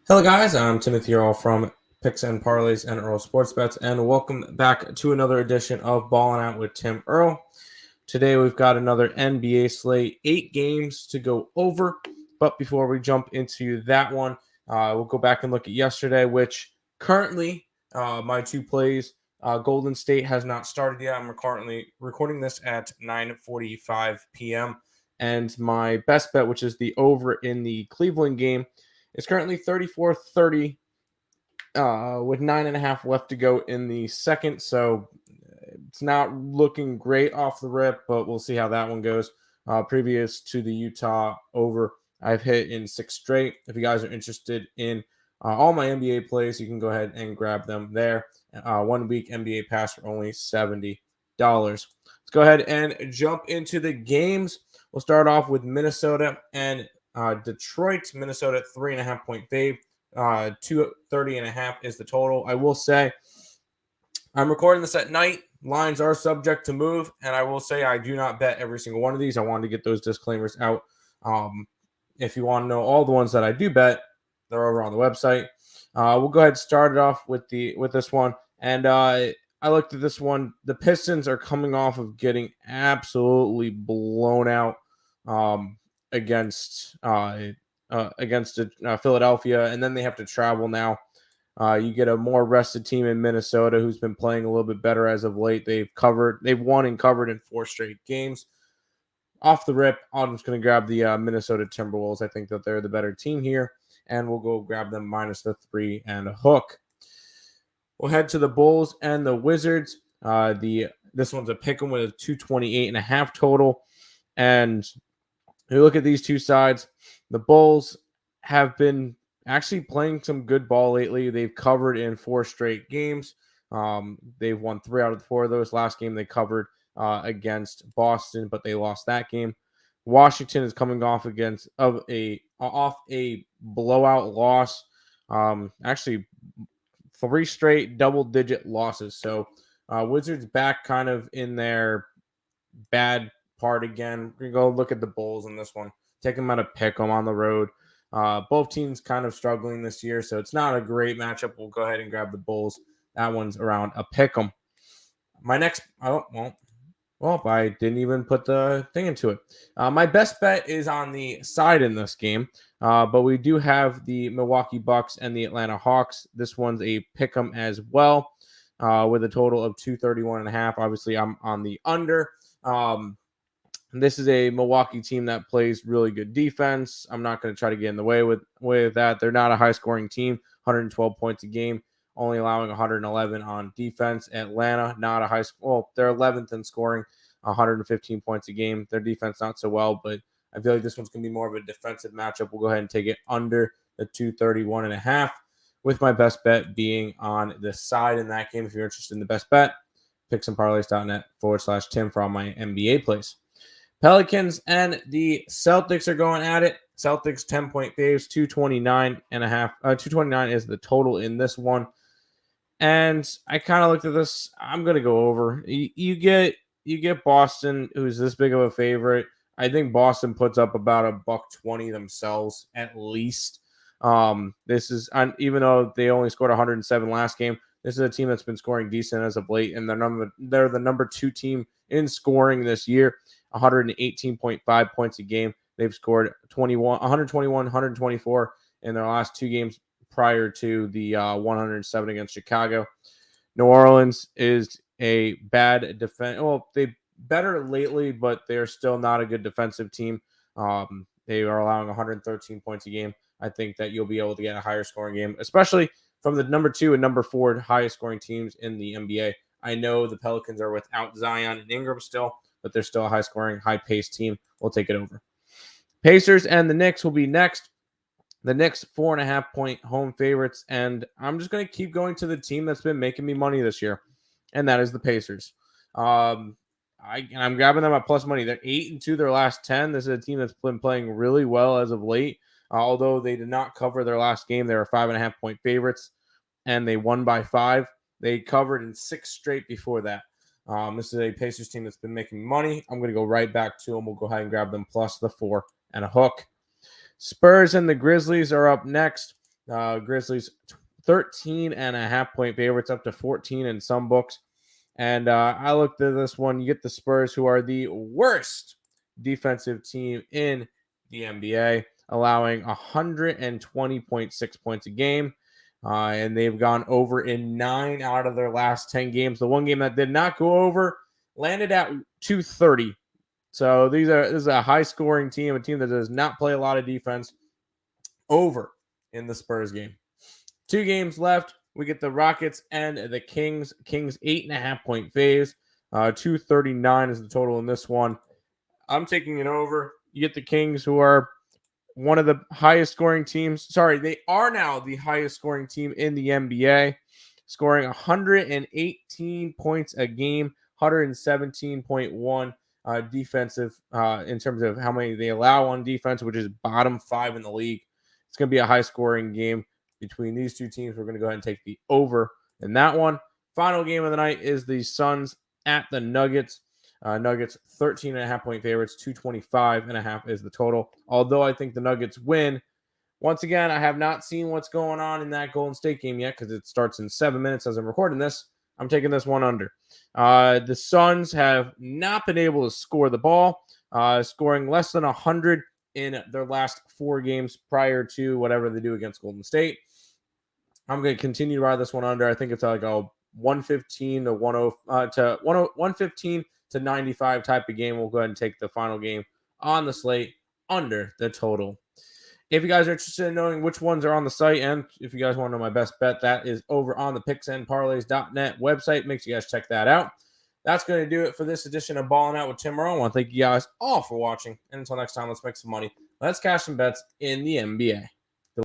Hello, guys. I'm Timothy Earle from Picks and Parlays and Earle Sports Bets, and welcome back to another edition of Ballin Out with Tim Earle. Today, we've got another NBA slate, 8 games to go over. But before we jump into that one, we'll go back and look at yesterday, which currently my two plays. Golden State has not started yet. I'm currently recording this at 9:45 p.m. And my best bet, which is the over in the Cleveland game, is currently 34-30 with 9.5 left to go in the second. So it's not looking great off the rip, but we'll see how that one goes. Previous to the Utah over, I've hit in 6 straight. If you guys are interested in all my NBA plays, you can go ahead and grab them there. 1 week NBA pass for only $70. Let's go ahead and jump into the games. We'll start off with Minnesota and Detroit. Minnesota 3.5-point fave. 230.5 is the total. I will say I'm recording this at night. Lines are subject to move, and I will say I do not bet every single one of these. I wanted to get those disclaimers out. If you want to know all the ones that I do bet, they're over on the website. We'll go ahead and start it off with this one. And I looked at this one. The Pistons are coming off of getting absolutely blown out against Philadelphia, and then they have to travel now. You get a more rested team in Minnesota who's been playing a little bit better as of late. They've won and covered in 4 straight games. Off the rip, I'm just going to grab the Minnesota Timberwolves. I think that they're the better team here, and we'll go grab them minus the 3 and a hook. We'll head to the Bulls and the Wizards. This one's a pick 'em with a 228.5 total, and you look at these two sides. The Bulls have been actually playing some good ball lately. They've covered in 4 straight games. They've won 3 out of the 4 of those. Last game they covered against Boston, but they lost that game. Washington is coming off a blowout loss. Actually, 3 straight double-digit losses. So Wizards back kind of in their bad part again. We're going to go look at the Bulls in this one. Take them out of pick 'em on the road. Both teams kind of struggling this year, so it's not a great matchup. We'll go ahead and grab the Bulls. That one's around a pick 'em. My next, I didn't even put the thing into it. My best bet is on the side in this game, but we do have the Milwaukee Bucks and the Atlanta Hawks. This one's a pick 'em as well, with a total of 231.5. Obviously, I'm on the under. This is a Milwaukee team that plays really good defense. I'm not going to try to get in the way with that. They're not a high-scoring team, 112 points a game, only allowing 111 on defense. Atlanta, not a high score. Well, they're 11th in scoring, 115 points a game. Their defense not so well, but I feel like this one's going to be more of a defensive matchup. We'll go ahead and take it under the 231.5, with my best bet being on the side in that game. If you're interested in the best bet, picksandparlays.net/Tim for all my NBA plays. Pelicans and the Celtics are going at it. Celtics 10-point faves, 229.5. 229 is the total in this one. And I kind of looked at this. I'm going to go over. You get Boston, who's this big of a favorite. I think Boston puts up about $120 themselves at least. This is, even though they only scored 107 last game, this is a team that's been scoring decent as of late, and they're the number 2 team in scoring this year, 118.5 points a game. They've scored 121, 124 in their last 2 games prior to the 107 against Chicago. New Orleans is a bad defense. Well, they better lately, but they're still not a good defensive team. They are allowing 113 points a game. I think that you'll be able to get a higher scoring game, especially from the number 2 and number 4 highest scoring teams in the NBA. I know the Pelicans are without Zion and Ingram still, but they're still a high scoring, high paced team. We'll take it over. Pacers and the Knicks will be next. The Knicks 4.5-point home favorites, and I'm just going to keep going to the team that's been making me money this year, and that is the Pacers. I'm grabbing them at plus money. They're 8-2 their last 10. This is a team that's been playing really well as of late. Although they did not cover their last game, they were 5.5-point favorites, and they won by 5. They covered in 6 straight before that. This is a Pacers team that's been making money. I'm going to go right back to them. We'll go ahead and grab them plus the 4 and a hook. Spurs and the Grizzlies are up next. Grizzlies 13.5-point favorites, up to 14 in some books. And I looked at this one. You get the Spurs, who are the worst defensive team in the NBA, allowing 120.6 points a game. And they've gone over in 9 out of their last 10 games. The one game that did not go over landed at 230. So this is a high-scoring team, a team that does not play a lot of defense, over in the Spurs game. 2 games left. We get the Rockets and the Kings. Kings 8.5-point faves. 239 is the total in this one. I'm taking it over. You get the Kings, who are one of the highest scoring teams. Sorry, they are now the highest scoring team in the NBA, scoring 118 points a game, 117.1 defensive in terms of how many they allow on defense, which is bottom 5 in the league. It's going to be a high scoring game between these two teams. We're going to go ahead and take the over in that one. Final game of the night is the Suns at the Nuggets. Nuggets 13.5-point favorites, 225.5 is the total. Although I think the Nuggets win. Once again, I have not seen what's going on in that Golden State game yet because it starts in 7 minutes as I'm recording this. I'm taking this one under. The Suns have not been able to score the ball, scoring less than 100 in their last 4 games prior to whatever they do against Golden State. I'm going to continue to ride this one under. I think it's like a 115 to 115 to 95 type of game. We'll go ahead and take the final game on the slate under the total. If you guys are interested in knowing which ones are on the site, and if you guys want to know my best bet, that is over on the picksandparlays.net website. Make sure you guys check that out. That's going to do it for this edition of Ballin' Out with Tim Earle. I want to thank you guys all for watching. And until next time, let's make some money. Let's cash some bets in the NBA.